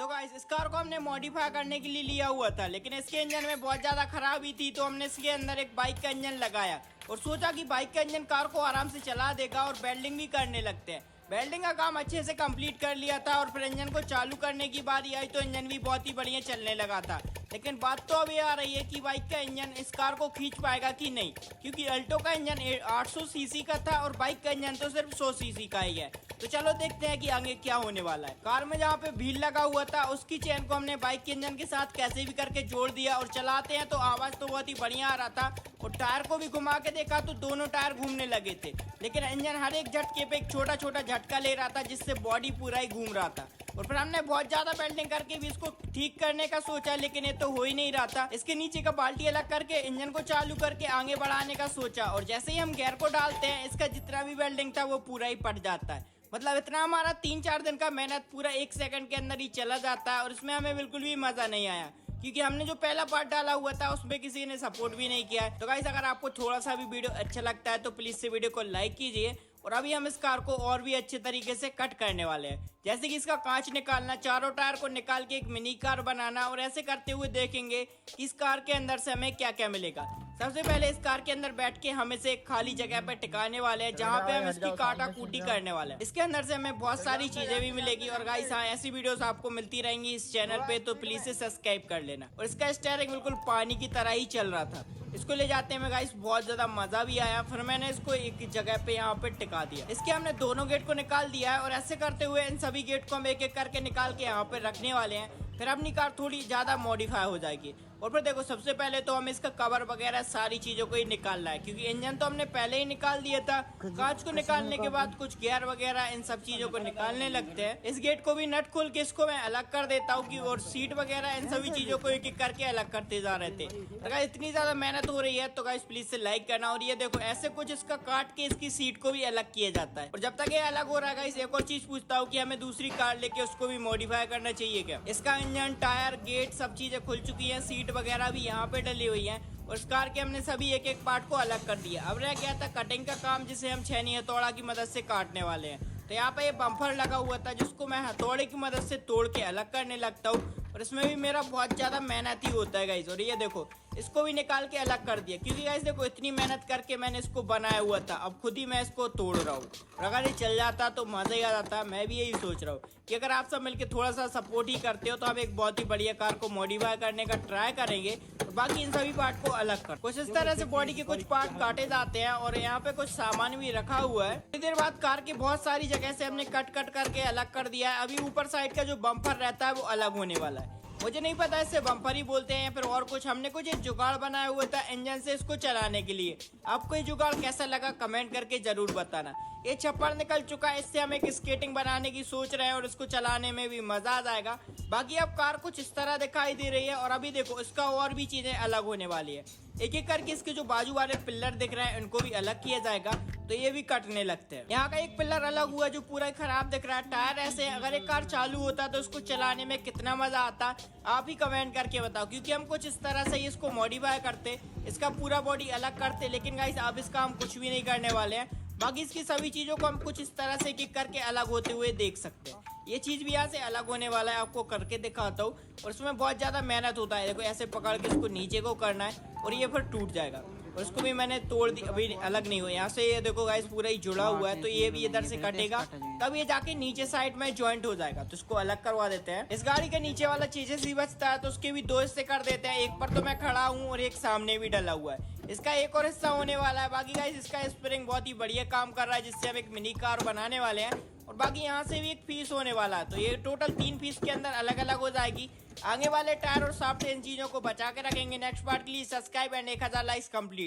तो गाइस इस कार को हमने मॉडिफाई करने के लिए लिया हुआ था, लेकिन इसके इंजन में बहुत ज्यादा खराबी थी। तो हमने इसके अंदर एक बाइक का इंजन लगाया और सोचा कि बाइक का इंजन कार को आराम से चला देगा और वेल्डिंग भी करने लगते हैं। वेल्डिंग का काम अच्छे से कंप्लीट कर लिया था और फिर इंजन को चालू करने की बारी आई तो इंजन भी बहुत ही बढ़िया चलने लगा था। लेकिन बात तो अब ये आ रही है कि बाइक का इंजन इस कार को खींच पाएगा कि नहीं, क्योंकि अल्टो का इंजन 800 सीसी का था और बाइक का इंजन तो सिर्फ 100 सीसी का ही है। तो चलो देखते हैं कि आगे क्या होने वाला है। कार में जहाँ पे व्हील लगा हुआ था उसकी चेन को हमने बाइक के इंजन के साथ कैसे भी करके जोड़ दिया और चलाते हैं तो आवाज तो बहुत ही बढ़िया आ रहा था। और टायर को भी घुमा के देखा तो दोनों टायर घूमने लगे थे, लेकिन इंजन हर एक झटके पे एक छोटा छोटा झटका ले रहा था जिससे बॉडी पूरा ही घूम रहा था। और फिर हमने बहुत ज्यादा वेल्डिंग करके भी इसको ठीक करने का सोचा, लेकिन ये तो हो ही नहीं रहा था। इसके नीचे का बाल्टी अलग करके इंजन को चालू करके आगे बढ़ाने का सोचा और जैसे ही हम गियर को डालते हैं इसका जितना भी वेल्डिंग था वो पूरा ही पट जाता है। मतलब इतना हमारा 3-4 दिन का मेहनत पूरा 1 सेकंड के अंदर ही चला जाता है और इसमें हमें बिल्कुल भी मजा नहीं आया, क्योंकि हमने जो पहला पार्ट डाला हुआ था उसमें किसी ने सपोर्ट भी नहीं किया है। तो गाइस अगर आपको थोड़ा सा भी वीडियो अच्छा लगता है तो प्लीज से वीडियो को लाइक कीजिए। और अभी हम इस कार को और भी अच्छे तरीके से कट करने वाले हैं, जैसे कि इसका कांच निकालना, चारों टायर को निकाल के एक मिनी कार बनाना। और ऐसे करते हुए देखेंगे कि इस कार के अंदर से हमें क्या क्या मिलेगा। सबसे पहले इस कार के अंदर बैठ के हम इसे एक खाली जगह पे टिकाने वाले हैं, जहाँ पे हम इसकी काटा कूटी करने वाले हैं। इसके अंदर से हमें बहुत सारी चीजें भी मिलेगी। और गाइस हाँ, ऐसी वीडियोस आपको मिलती रहेंगी इस चैनल पे, तो प्लीज से सब्सक्राइब कर लेना। और इसका स्टीयरिंग बिल्कुल पानी की तरह ही चल रहा था। इसको ले जाते हैं गाइस, बहुत ज्यादा मजा भी आया। फिर मैंने इसको एक जगह पे यहाँ पे टिका दिया। इसके हमने दोनों गेट को निकाल दिया है और ऐसे करते हुए इन सभी गेट को हम एक एक करके निकाल के यहाँ पे रखने वाले हैं। फिर अपनी कार थोड़ी ज्यादा मॉडिफाई हो जाएगी। और फिर देखो, सबसे पहले तो हम इसका कवर वगैरह सारी चीजों को ही निकालना है, क्योंकि इंजन तो हमने पहले ही निकाल दिया था। कांच को निकालने के बाद कुछ गियर वगैरह इन सब चीजों को निकालने लगते हैं। इस गेट को भी नट खोल के इसको मैं अलग कर देता हूँ कि और सीट वगैरह इन सभी चीजों को एक एक करके अलग करते जा रहे थे। तो गाइस इतनी ज्यादा मेहनत हो रही है तो गाइस प्लीज से लाइक करना। और ये देखो, ऐसे कुछ इसका काट के इसकी सीट को भी अलग किया जाता है। और जब तक ये अलग हो रहा है गाइस, एक और चीज पूछता हूँ कि हमें दूसरी कार लेके उसको भी मॉडिफाई करना चाहिए क्या। इसका इंजन, टायर, गेट सब चीजें खुल चुकी है, सीट वगैरह भी यहाँ पे डली हुई है। और इस कार के हमने सभी एक एक पार्ट को अलग कर दिया। अब रह गया था कटिंग का काम, जिसे हम छेनी हथौड़ा की मदद से काटने वाले हैं। तो यहाँ पे ये बम्पर लगा हुआ था जिसको मैं हथौड़े की मदद से तोड़ के अलग करने लगता हूँ। और इसमें भी मेरा बहुत ज्यादा मेहनत ही होता है गाइस। और ये देखो, इसको भी निकाल के अलग कर दिया, क्योंकि गाइस देखो, इतनी मेहनत करके मैंने इसको बनाया हुआ था, अब खुद ही मैं इसको तोड़ रहा हूँ। और अगर ये चल जाता तो मजा ही आ जाता। मैं भी यही सोच रहा हूँ कि अगर आप सब मिलकर थोड़ा सा सपोर्ट ही करते हो तो हम एक बहुत ही बढ़िया कार को मॉडिफाई करने का ट्राई करेंगे। बाकी इन सभी पार्ट को अलग कर कुछ इस तरह से बॉडी के कुछ पार्ट काटे जाते हैं। और यहाँ पे कुछ सामान भी रखा हुआ है। थोड़ी देर बाद कार की बहुत सारी जगह से हमने कट करके अलग कर दिया है। अभी ऊपर साइड का जो बम्पर रहता है वो अलग होने वाला है। मुझे नहीं पता इसे बम्पर ही बोलते हैं या फिर और कुछ। हमने कुछ एक जुगाड़ बनाया हुआ था इंजन से इसको चलाने के लिए। आपको ये जुगाड़ कैसा लगा कमेंट करके जरूर बताना। ये छप्पर निकल चुका है, इससे हम एक स्केटिंग बनाने की सोच रहे हैं और इसको चलाने में भी मजा आ जाएगा। बाकी अब कार कुछ इस तरह दिखाई दे रही है। और अभी देखो, इसका और भी चीजें अलग होने वाली है। एक एक करके इसके जो बाजू वाले पिलर दिख रहे हैं इनको भी अलग किया जाएगा, तो ये भी कटने लगते हैं। यहाँ का एक पिलर अलग हुआ जो पूरा खराब दिख रहा है। टायर ऐसे, अगर एक कार चालू होता तो उसको चलाने में कितना मजा आता, आप ही कमेंट करके बताओ। क्योंकि हम कुछ इस तरह से इसको मॉडिफाई करते, इसका पूरा बॉडी अलग करते, लेकिन गाइस अब इसका हम कुछ भी नहीं करने वाले हैं। बाकी इसकी सभी चीजों को हम कुछ इस तरह से किक करके अलग होते हुए देख सकते हैं। ये चीज भी यहाँ से अलग होने वाला है, आपको करके दिखाता हूँ। और इसमें बहुत ज्यादा मेहनत होता है। देखो, ऐसे पकड़ के इसको नीचे को करना है और ये फिर टूट जाएगा। और इसको भी मैंने तोड़ दी, अभी अलग नहीं हुआ। यहाँ से ये देखो गाइस, पूरा ही जुड़ा हुआ है, तो ये भी इधर से कटेगा, तब ये जाके नीचे साइड में ज्वाइंट हो जाएगा। तो इसको अलग करवा देते हैं। इस गाड़ी के नीचे वाला चीजें सी बचता है तो उसके भी 2 हिस्से कर देते हैं। एक पर तो मैं खड़ा हूँ और एक सामने भी डला हुआ है। इसका एक और हिस्सा होने वाला है। बाकी गाइस इसका स्प्रिंग बहुत ही बढ़िया काम कर रहा है, जिससे हम एक मिनी कार बनाने वाले हैं। और बाकी यहाँ से भी एक पीस होने वाला है, तो ये टोटल 3 पीस के अंदर अलग अलग हो जाएगी। आगे वाले टायर और साफ्ट इन चीजों को बचा के रखेंगे नेक्स्ट पार्ट के लिए। Subscribe and 1000 likes complete.